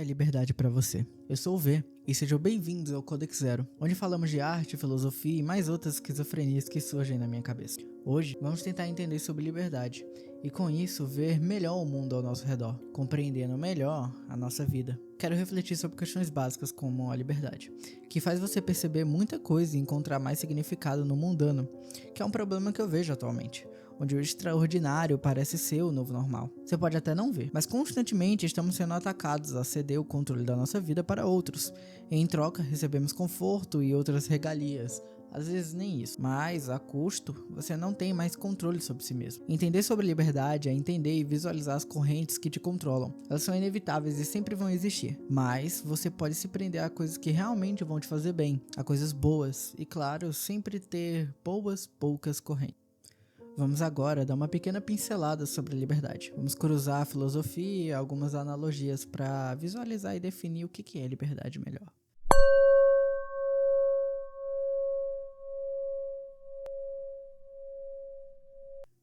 liberdade para você? Eu sou o V e sejam bem-vindos ao Codex Zero, onde falamos de arte, filosofia e mais outras esquizofrenias que surgem na minha cabeça. Hoje vamos tentar entender sobre liberdade e com isso ver melhor o mundo ao nosso redor, compreendendo melhor a nossa vida. Quero refletir sobre questões básicas como a liberdade, que faz você perceber muita coisa e encontrar mais significado no mundano, que é um problema que eu vejo atualmente, onde o extraordinário parece ser o novo normal. Você pode até não ver, mas constantemente estamos sendo atacados a ceder o controle da nossa vida para outros. E em troca, recebemos conforto e outras regalias. Às vezes nem isso, mas a custo, você não tem mais controle sobre si mesmo. Entender sobre liberdade é entender e visualizar as correntes que te controlam. Elas são inevitáveis e sempre vão existir, mas você pode se prender a coisas que realmente vão te fazer bem, a coisas boas e, claro, sempre ter poucas correntes. Vamos agora dar uma pequena pincelada sobre a liberdade. Vamos cruzar a filosofia e algumas analogias para visualizar e definir o que é liberdade melhor.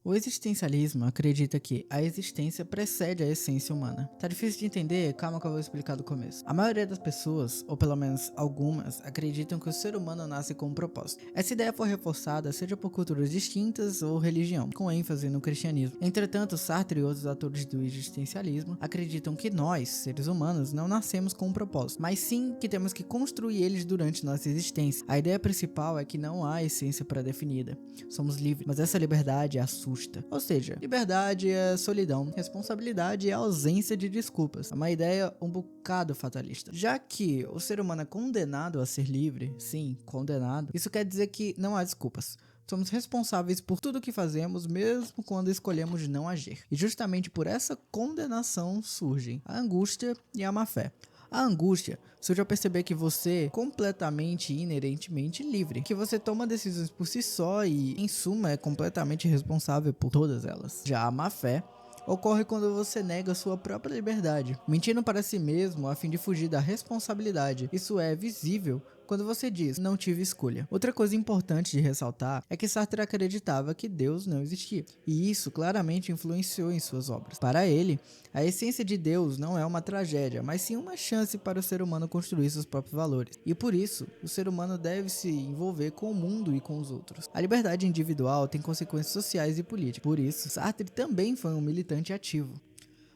O existencialismo acredita que a existência precede a essência humana. Tá difícil de entender? Calma que eu vou explicar do começo. A maioria das pessoas, ou pelo menos algumas, acreditam que o ser humano nasce com um propósito. Essa ideia foi reforçada seja por culturas distintas ou religião, com ênfase no cristianismo. Entretanto, Sartre e outros autores do existencialismo acreditam que nós, seres humanos, não nascemos com um propósito, mas sim que temos que construir eles durante nossa existência. A ideia principal é que não há essência pré-definida. Somos livres, mas essa liberdade assusta. Ou seja, liberdade é solidão, responsabilidade é ausência de desculpas. É uma ideia um bocado fatalista. Já que o ser humano é condenado a ser livre, sim, condenado, isso quer dizer que não há desculpas. Somos responsáveis por tudo que fazemos, mesmo quando escolhemos não agir. E justamente por essa condenação surgem a angústia e a má-fé. A angústia surge ao perceber que você é completamente e inerentemente livre, que você toma decisões por si só e, em suma, é completamente responsável por todas elas. Já a má-fé ocorre quando você nega sua própria liberdade, mentindo para si mesmo a fim de fugir da responsabilidade. Isso é visível quando você diz, não tive escolha. Outra coisa importante de ressaltar é que Sartre acreditava que Deus não existia, e isso claramente influenciou em suas obras. Para ele, a essência de Deus não é uma tragédia, mas sim uma chance para o ser humano construir seus próprios valores. E por isso, o ser humano deve se envolver com o mundo e com os outros. A liberdade individual tem consequências sociais e políticas. Por isso, Sartre também foi um militante ativo.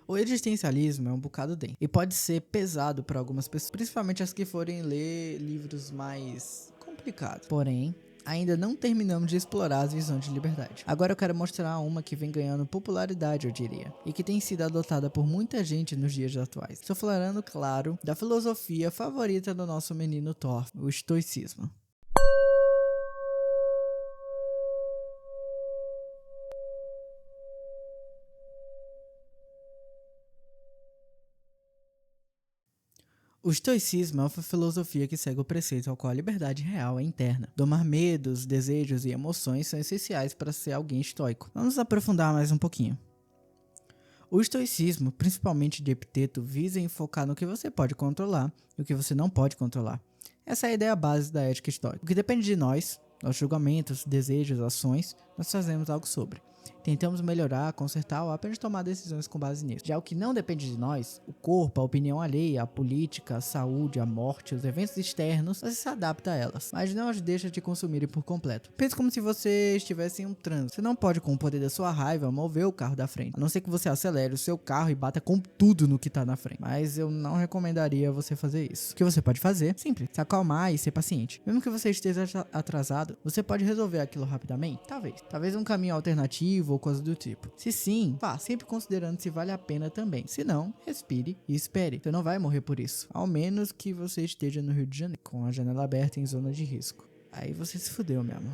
O existencialismo é um bocado denso e pode ser pesado para algumas pessoas, principalmente as que forem ler livros mais complicados. Porém, ainda não terminamos de explorar as visões de liberdade. Agora eu quero mostrar uma que vem ganhando popularidade, eu diria, e que tem sido adotada por muita gente nos dias atuais. Estou falando, claro, da filosofia favorita do nosso menino Thor, o estoicismo. O estoicismo é uma filosofia que segue o preceito ao qual a liberdade real é interna. Domar medos, desejos e emoções são essenciais para ser alguém estoico. Vamos aprofundar mais um pouquinho. O estoicismo, principalmente de Epiteto, visa enfocar no que você pode controlar e o que você não pode controlar. Essa é a ideia base da ética estoica. O que depende de nós, nossos julgamentos, desejos, ações, nós fazemos algo sobre. Tentamos melhorar, consertar ou apenas tomar decisões com base nisso. Já o que não depende de nós, o corpo, a opinião alheia, a política, a saúde, a morte, os eventos externos, você se adapta a elas, mas não as deixa te consumirem por completo. Pense como se você estivesse em um trânsito. Você não pode, com o poder da sua raiva, mover o carro da frente, a não ser que você acelere o seu carro e bata com tudo no que tá na frente. Mas eu não recomendaria você fazer isso. O que você pode fazer? Simples, se acalmar e ser paciente. Mesmo que você esteja atrasado, você pode resolver aquilo rapidamente? Talvez um caminho alternativo ou coisa do tipo. Se sim, vá, sempre considerando se vale a pena também. Se não, respire e espere. Você não vai morrer por isso. Ao menos que você esteja no Rio de Janeiro, com a janela aberta em zona de risco. Aí você se fudeu, meu amor.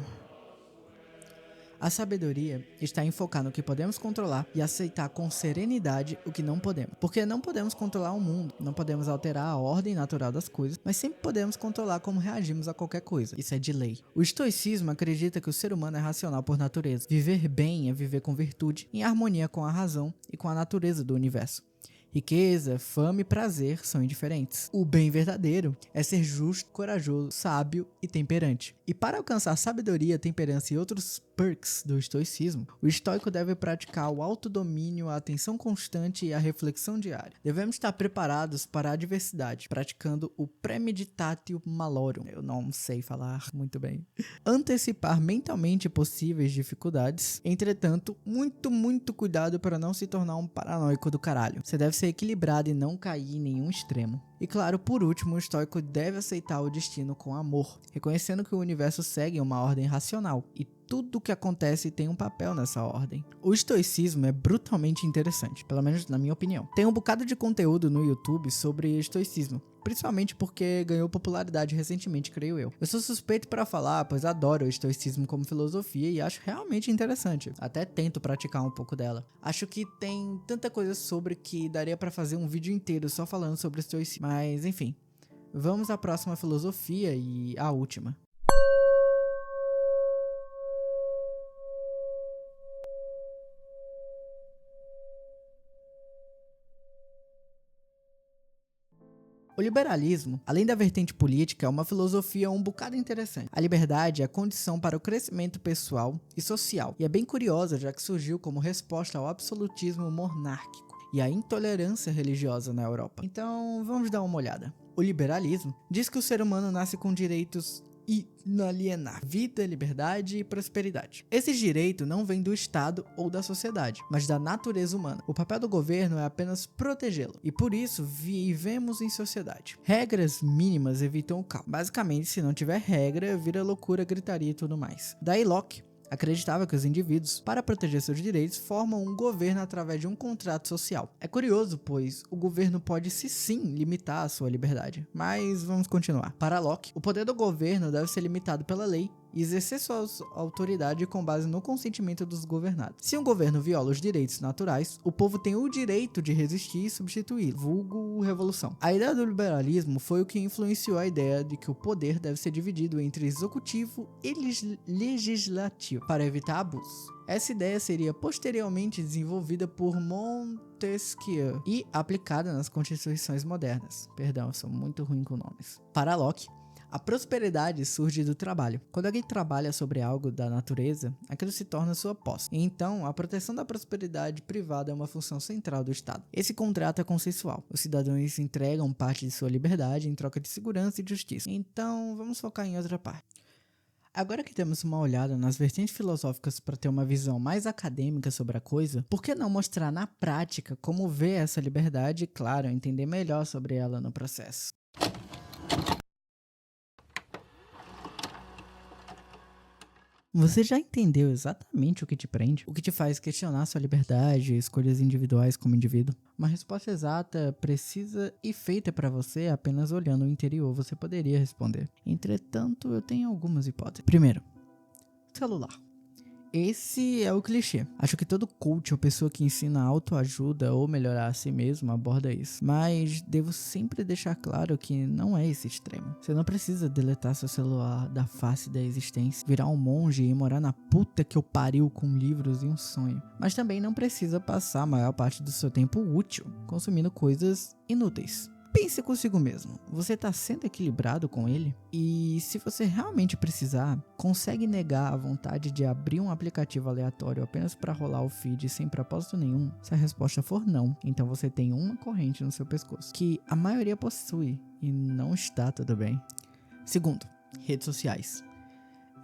A sabedoria está em focar no que podemos controlar e aceitar com serenidade o que não podemos. Porque não podemos controlar o mundo, não podemos alterar a ordem natural das coisas, mas sempre podemos controlar como reagimos a qualquer coisa. Isso é de lei. O estoicismo acredita que o ser humano é racional por natureza. Viver bem é viver com virtude, em harmonia com a razão e com a natureza do universo. Riqueza, fama e prazer são indiferentes. O bem verdadeiro é ser justo, corajoso, sábio e temperante. E para alcançar sabedoria, temperança e outros perks do estoicismo, o estoico deve praticar o autodomínio, a atenção constante e a reflexão diária. Devemos estar preparados para a adversidade, praticando o premeditatio malorum. Eu não sei falar muito bem. Antecipar mentalmente possíveis dificuldades. Entretanto, muito cuidado para não se tornar um paranoico do caralho. Você deve ser equilibrado e não cair em nenhum extremo. E claro, por último, o estoico deve aceitar o destino com amor, reconhecendo que o universo segue uma ordem racional e tudo o que acontece tem um papel nessa ordem. O estoicismo é brutalmente interessante, pelo menos na minha opinião. Tem um bocado de conteúdo no YouTube sobre estoicismo, principalmente porque ganhou popularidade recentemente, creio eu. Eu sou suspeito para falar, pois adoro o estoicismo como filosofia e acho realmente interessante. Até tento praticar um pouco dela. Acho que tem tanta coisa sobre que daria para fazer um vídeo inteiro só falando sobre estoicismo. Mas enfim, vamos à próxima filosofia e à última. O liberalismo, além da vertente política, é uma filosofia um bocado interessante. A liberdade é a condição para o crescimento pessoal e social, e é bem curiosa já que surgiu como resposta ao absolutismo monárquico e à intolerância religiosa na Europa. Então, vamos dar uma olhada. O liberalismo diz que o ser humano nasce com direitos inalienáveis: vida, liberdade e prosperidade. Esses direitos não vêm do Estado ou da sociedade, mas da natureza humana. O papel do governo é apenas protegê-lo, e por isso vivemos em sociedade. Regras mínimas evitam o caos. Basicamente, se não tiver regra, vira loucura, gritaria e tudo mais. Daí Locke acreditava que os indivíduos, para proteger seus direitos, formam um governo através de um contrato social. É curioso, pois o governo pode sim limitar a sua liberdade. Mas vamos continuar. Para Locke, o poder do governo deve ser limitado pela lei e exercer sua autoridade com base no consentimento dos governados. Se um governo viola os direitos naturais, o povo tem o direito de resistir e substituir, vulgo revolução. A ideia do liberalismo foi o que influenciou a ideia de que o poder deve ser dividido entre executivo e legislativo, para evitar abuso. Essa ideia seria posteriormente desenvolvida por Montesquieu e aplicada nas constituições modernas. Perdão, eu sou muito ruim com nomes. Para Locke, a prosperidade surge do trabalho. Quando alguém trabalha sobre algo da natureza, aquilo se torna sua posse. Então, a proteção da prosperidade privada é uma função central do Estado. Esse contrato é consensual. Os cidadãos entregam parte de sua liberdade em troca de segurança e justiça. Então, vamos focar em outra parte. Agora que temos uma olhada nas vertentes filosóficas para ter uma visão mais acadêmica sobre a coisa, por que não mostrar na prática como ver essa liberdade e, claro, entender melhor sobre ela no processo? Você já entendeu exatamente o que te prende? O que te faz questionar sua liberdade e escolhas individuais como indivíduo? Uma resposta exata, precisa e feita para você apenas olhando o interior você poderia responder. Entretanto, eu tenho algumas hipóteses. Primeiro, celular. Esse é o clichê. Acho que todo coach ou pessoa que ensina autoajuda ou melhorar a si mesmo aborda isso. Mas devo sempre deixar claro que não é esse extremo. Você não precisa deletar seu celular da face da existência, virar um monge e morar na puta que eu pariu com livros e um sonho. Mas também não precisa passar a maior parte do seu tempo útil consumindo coisas inúteis. Pense consigo mesmo, você está sendo equilibrado com ele? E se você realmente precisar, consegue negar a vontade de abrir um aplicativo aleatório apenas para rolar o feed sem propósito nenhum? Se a resposta for não, então você tem uma corrente no seu pescoço, que a maioria possui e não está tudo bem. Segundo, redes sociais.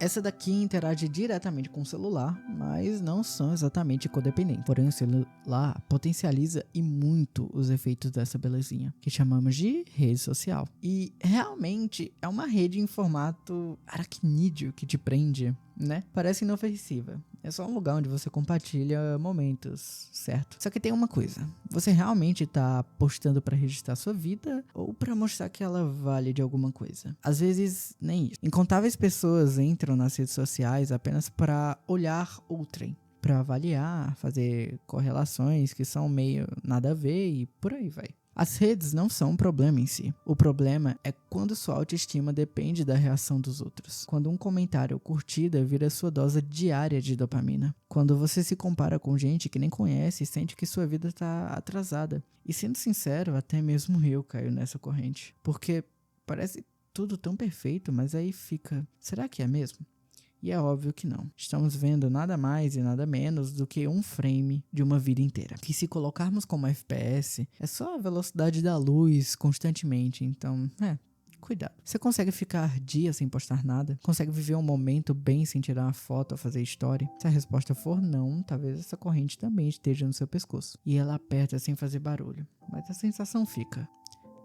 Essa daqui interage diretamente com o celular, mas não são exatamente codependentes. Porém, o celular potencializa e muito os efeitos dessa belezinha, que chamamos de rede social. E realmente é uma rede em formato aracnídeo que te prende, né? Parece inofensiva. É só um lugar onde você compartilha momentos, certo? Só que tem uma coisa. Você realmente tá postando pra registrar sua vida ou pra mostrar que ela vale de alguma coisa? Às vezes, nem isso. Incontáveis pessoas entram nas redes sociais apenas pra olhar outrem, pra avaliar, fazer correlações que são meio nada a ver e por aí vai. As redes não são um problema em si. O problema é quando sua autoestima depende da reação dos outros. Quando um comentário ou curtida vira sua dose diária de dopamina. Quando você se compara com gente que nem conhece e sente que sua vida tá atrasada. E sendo sincero, até mesmo eu caio nessa corrente. Porque parece tudo tão perfeito, mas aí fica... Será que é mesmo? E é óbvio que não. Estamos vendo nada mais e nada menos do que um frame de uma vida inteira. Que se colocarmos como FPS, é só a velocidade da luz constantemente. Então, cuidado. Você consegue ficar dias sem postar nada? Consegue viver um momento bem sem tirar uma foto ou fazer story? Se a resposta for não, talvez essa corrente também esteja no seu pescoço. E ela aperta sem fazer barulho. Mas a sensação fica.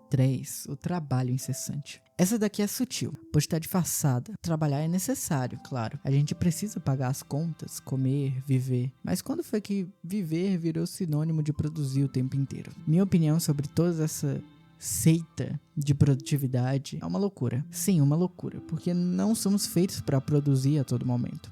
3. O trabalho incessante. Essa daqui é sutil, pois está disfarçada. Trabalhar é necessário, claro. A gente precisa pagar as contas, comer, viver. Mas quando foi que viver virou sinônimo de produzir o tempo inteiro? Minha opinião sobre toda essa seita de produtividade é uma loucura. Sim, uma loucura, porque não somos feitos para produzir a todo momento.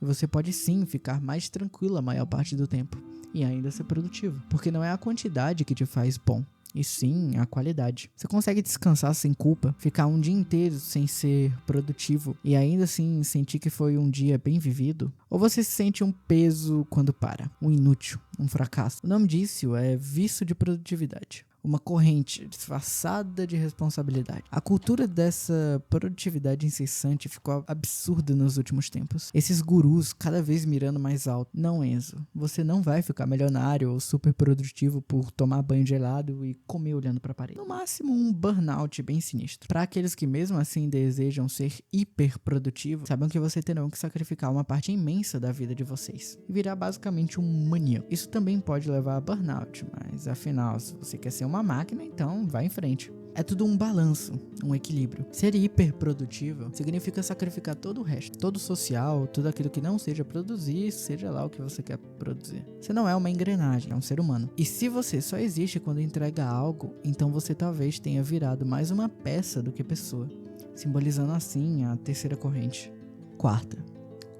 E você pode sim ficar mais tranquilo a maior parte do tempo e ainda ser produtivo, porque não é a quantidade que te faz bom, e sim a qualidade. Você consegue descansar sem culpa, ficar um dia inteiro sem ser produtivo e ainda assim sentir que foi um dia bem vivido? Ou você se sente um peso quando para, um inútil, um fracasso? O nome disso é vício de produtividade. Uma corrente disfarçada de responsabilidade. A cultura dessa produtividade incessante ficou absurda nos últimos tempos. Esses gurus cada vez mirando mais alto. Não, Enzo, você não vai ficar milionário ou super produtivo por tomar banho gelado e comer olhando para a parede. No máximo um burnout bem sinistro. Para aqueles que mesmo assim desejam ser hiper produtivos, saibam que vocês terão que sacrificar uma parte imensa da vida de vocês e virar basicamente um maníaco. Isso também pode levar a burnout, mas afinal, se você quer ser uma máquina, então vai em frente. É tudo um balanço, um equilíbrio. Ser hiperprodutivo significa sacrificar todo o resto, todo o social, tudo aquilo que não seja produzir, seja lá o que você quer produzir. Você não é uma engrenagem, é um ser humano. E se você só existe quando entrega algo, então você talvez tenha virado mais uma peça do que pessoa, simbolizando assim a terceira corrente. 4.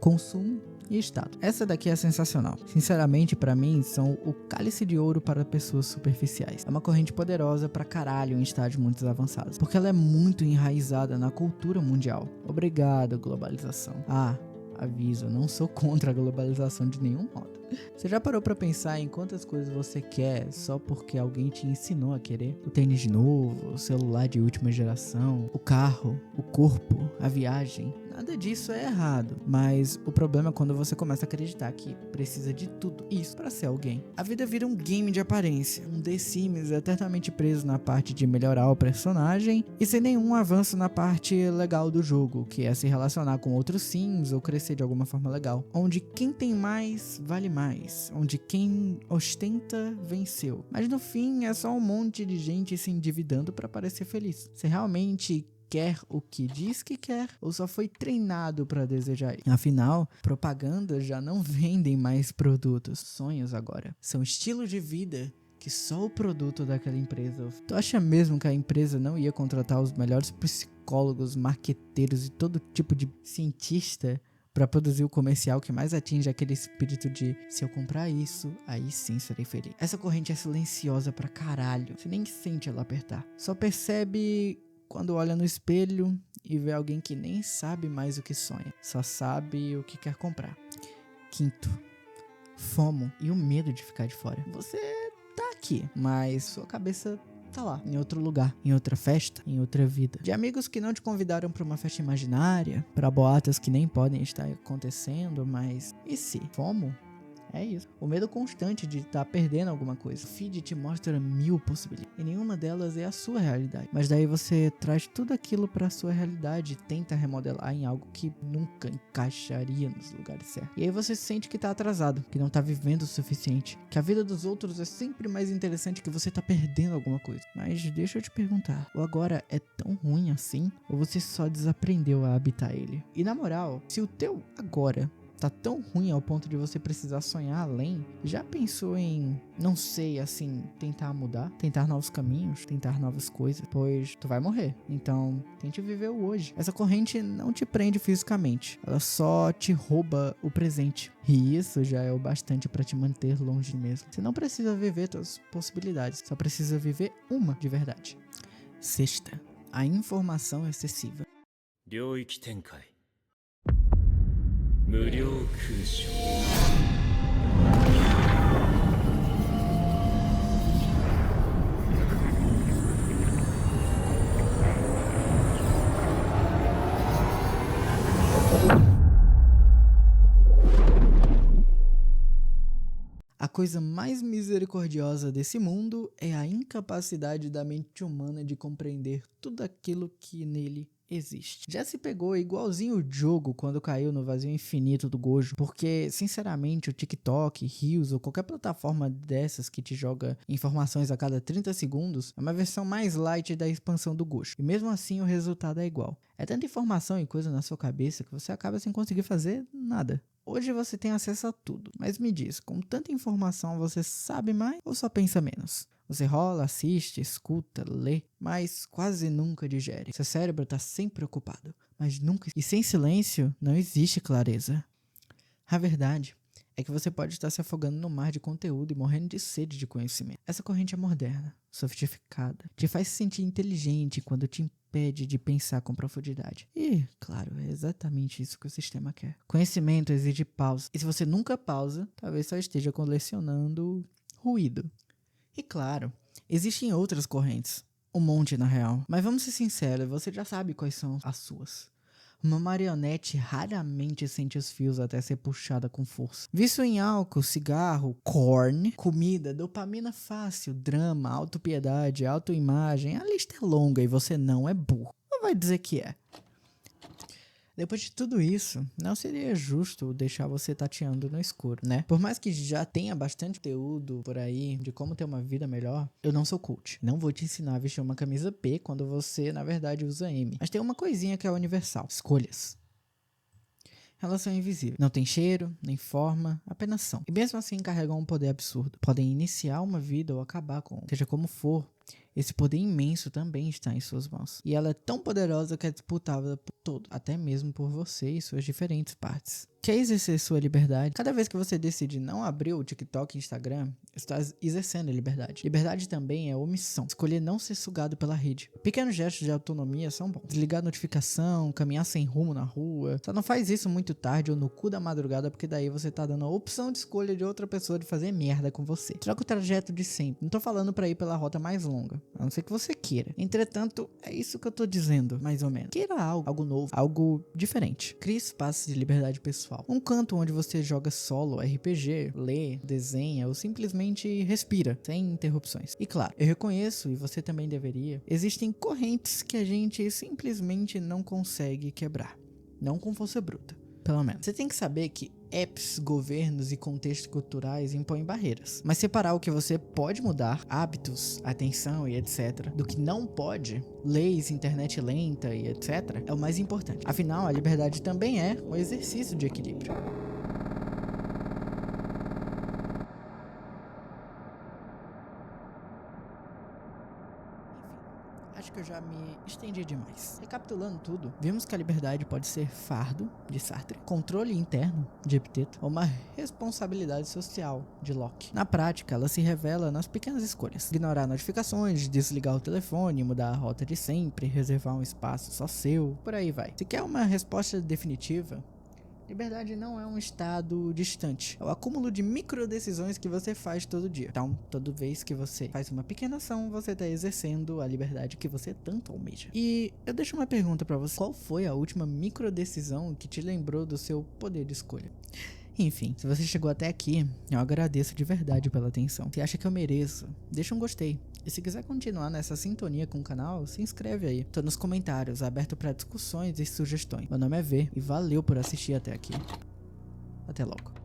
Consumo e estado. Essa daqui é sensacional. Sinceramente, pra mim, são o cálice de ouro para pessoas superficiais. É uma corrente poderosa pra caralho em estágios muito avançados, porque ela é muito enraizada na cultura mundial. Obrigado, globalização. Aviso, não sou contra a globalização de nenhum modo. Você já parou pra pensar em quantas coisas você quer só porque alguém te ensinou a querer? O tênis novo, o celular de última geração, o carro, o corpo, a viagem. Nada disso é errado, mas o problema é quando você começa a acreditar que precisa de tudo isso pra ser alguém. A vida vira um game de aparência, um The Sims eternamente preso na parte de melhorar o personagem e sem nenhum avanço na parte legal do jogo, que é se relacionar com outros Sims ou crescer de alguma forma legal, onde quem tem mais vale mais, onde quem ostenta venceu. Mas no fim é só um monte de gente se endividando pra parecer feliz. Você realmente quer o que diz que quer ou só foi treinado para desejar? Afinal, propagandas já não vendem mais produtos, sonhos agora. São estilos de vida que só o produto daquela empresa. Tu acha mesmo que a empresa não ia contratar os melhores psicólogos, marqueteiros e todo tipo de cientista para produzir o comercial que mais atinge aquele espírito de se eu comprar isso, aí sim serei feliz? Essa corrente é silenciosa pra caralho. Você nem sente ela apertar. Só percebe quando olha no espelho e vê alguém que nem sabe mais o que sonha, só sabe o que quer comprar. 5. FOMO e o medo de ficar de fora. Você tá aqui, mas sua cabeça tá lá, em outro lugar, em outra festa, em outra vida. De amigos que não te convidaram pra uma festa imaginária, pra boatos que nem podem estar acontecendo, mas e se? FOMO? É isso. O medo constante de estar perdendo alguma coisa. O feed te mostra 1000 possibilidades. E nenhuma delas é a sua realidade. Mas daí você traz tudo aquilo pra sua realidade e tenta remodelar em algo que nunca encaixaria nos lugares certos. E aí você sente que tá atrasado, que não tá vivendo o suficiente, que a vida dos outros é sempre mais interessante, que você tá perdendo alguma coisa. Mas deixa eu te perguntar, o agora é tão ruim assim? Ou você só desaprendeu a habitar ele? E na moral, se o teu agora tá tão ruim ao ponto de você precisar sonhar além, já pensou em, não sei, assim, tentar mudar, tentar novos caminhos, tentar novas coisas, pois tu vai morrer. Então, tente viver o hoje. Essa corrente não te prende fisicamente, ela só te rouba o presente. E isso já é o bastante para te manter longe de mesmo. Você não precisa viver todas as possibilidades, só precisa viver uma de verdade. Sexta, a informação excessiva. 領域展開無料空所 A coisa mais misericordiosa desse mundo é a incapacidade da mente humana de compreender tudo aquilo que nele existe. Já se pegou igualzinho o jogo quando caiu no vazio infinito do Gojo, porque, sinceramente, o TikTok, Reels ou qualquer plataforma dessas que te joga informações a cada 30 segundos é uma versão mais light da expansão do Gojo. E mesmo assim o resultado é igual. É tanta informação e coisa na sua cabeça que você acaba sem conseguir fazer nada. Hoje você tem acesso a tudo, mas me diz, com tanta informação você sabe mais ou só pensa menos? Você rola, assiste, escuta, lê, mas quase nunca digere. Seu cérebro está sempre ocupado, mas nunca... E sem silêncio não existe clareza. A verdade é que você pode estar se afogando no mar de conteúdo e morrendo de sede de conhecimento. Essa corrente é moderna, sofisticada, te faz se sentir inteligente quando te impede de pensar com profundidade. E, claro, é exatamente isso que o sistema quer. Conhecimento exige pausa, e se você nunca pausa, talvez só esteja colecionando ruído. E claro, existem outras correntes, um monte na real, mas vamos ser sinceros, você já sabe quais são as suas. Uma marionete raramente sente os fios até ser puxada com força. Vício em álcool, cigarro, corn, comida, dopamina fácil, drama, autopiedade, autoimagem, a lista é longa e você não é burro. Não vai dizer que é. Depois de tudo isso, não seria justo deixar você tateando no escuro, né? Por mais que já tenha bastante conteúdo por aí de como ter uma vida melhor, eu não sou coach. Não vou te ensinar a vestir uma camisa P quando você, na verdade, usa M. Mas tem uma coisinha que é universal. Escolhas. Elas são invisíveis. Não tem cheiro, nem forma, apenas são. E mesmo assim carregam um poder absurdo. Podem iniciar uma vida ou acabar com uma. Seja como for, esse poder imenso também está em suas mãos. E ela é tão poderosa que é disputável por todo, até mesmo por você e suas diferentes partes. Quer exercer sua liberdade? Cada vez que você decide não abrir o TikTok e Instagram, está exercendo a liberdade. Liberdade também é omissão. Escolher não ser sugado pela rede. Pequenos gestos de autonomia são bons. Desligar a notificação, caminhar sem rumo na rua. Só não faz isso muito tarde ou no cu da madrugada, porque daí você tá dando a opção de escolha de outra pessoa de fazer merda com você. Troca o trajeto de sempre. Não tô falando pra ir pela rota mais longa, a não ser que você queira. Entretanto, é isso que eu tô dizendo, mais ou menos. Queira algo novo, algo diferente. Crie espaços de liberdade pessoal. Um canto onde você joga solo, RPG, lê, desenha ou simplesmente respira, sem interrupções. E claro, eu reconheço, e você também deveria, existem correntes que a gente simplesmente não consegue quebrar. Não com força bruta, pelo menos. Você tem que saber que apps, governos e contextos culturais impõem barreiras. Mas separar o que você pode mudar, hábitos, atenção e etc., do que não pode, leis, internet lenta e etc., é o mais importante. Afinal, a liberdade também é um exercício de equilíbrio. Acho que eu já me estendi demais. Recapitulando tudo, vimos que a liberdade pode ser fardo, de Sartre, controle interno, de Epiteto, ou uma responsabilidade social, de Locke. Na prática, ela se revela nas pequenas escolhas. Ignorar notificações, desligar o telefone, mudar a rota de sempre, reservar um espaço só seu, por aí vai. Se quer uma resposta definitiva, liberdade não é um estado distante, é o acúmulo de micro decisões que você faz todo dia. Então, toda vez que você faz uma pequena ação, você está exercendo a liberdade que você tanto almeja. E eu deixo uma pergunta pra você: qual foi a última micro decisão que te lembrou do seu poder de escolha? Enfim, se você chegou até aqui, eu agradeço de verdade pela atenção. Se acha que eu mereço, deixa um gostei. E se quiser continuar nessa sintonia com o canal, se inscreve aí. Tô nos comentários, aberto para discussões e sugestões. Meu nome é V e valeu por assistir até aqui. Até logo.